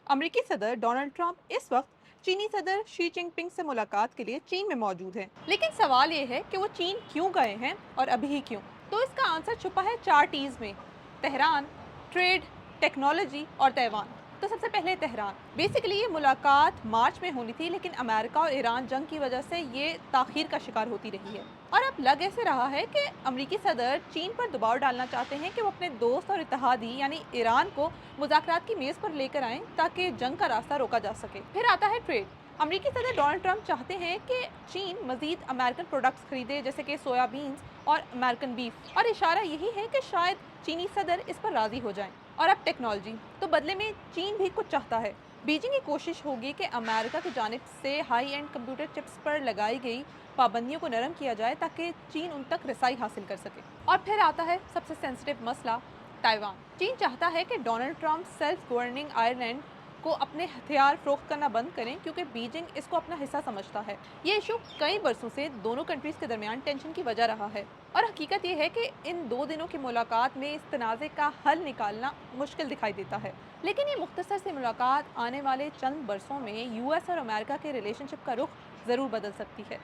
अमेरिकी सदर Donald Trump इस वक्त चीनी सदर शी जिनपिंग से मुलाकात के लिए चीन में मौजूद हैं। लेकिन सवाल ये है कि वो चीन क्यों गए हैं और अभी ही क्यों। तो इसका आंसर छुपा है चार टीज में: तेहरान, ट्रेड, टेक्नोलॉजी और ताइवान। तो सबसे पहले तेहरान। बेसिकली ये मुलाकात मार्च में होनी थी, लेकिन अमेरिका और ईरान जंग की वजह से ये ताखीर का शिकार होती रही है। और अब लग ऐसे रहा है कि अमेरिकी सदर चीन पर दबाव डालना चाहते हैं कि वो अपने दोस्त और इत्तेहादी यानी ईरान को मुज़ाकरात की मेज पर लेकर आएं ताकि जंग का रास्ता रोका जा सके। फिर आता है ट्रेड। अमेरिकी सदर डोनाल्ड ट्रंप चाहते हैं कि चीन मजीद अमेरिकन प्रोडक्ट्स खरीदे, जैसे कि सोयाबीन्स और अमेरिकन बीफ, और इशारा यही है कि शायद चीनी सदर इस पर राजी हो जाएं। और अब टेक्नोलॉजी, तो बदले में चीन भी कुछ चाहता है। बीजिंग की कोशिश होगी कि अमेरिका की जानिब से हाई एंड कंप्यूटर चिप्स पर लगाई गई पाबंदियों को नरम किया जाए ताकि चीन उन तक रसाई हासिल कर सके। और फिर आता है सबसे सेंसिटिव मसला, ताइवान। चीन चाहता है कि Donald Trump self governing Ireland को अपने हथियार फरोख्त करना बंद करें, क्योंकि बीजिंग इसको अपना हिस्सा समझता है। ये इशू कई बरसों से दोनों कंट्रीज के दरमियान टेंशन की वजह रहा है। और हकीकत यह है कि इन 2 दिनों की मुलाकात में इस तनाज़े का हल निकालना मुश्किल दिखाई देता है। लेकिन ये मुख्तसर सी मुलाकात आने वाले चंद बरसों में यूएस और अमेरिका के रिलेशनशिप का रुख ज़रूर बदल सकती है।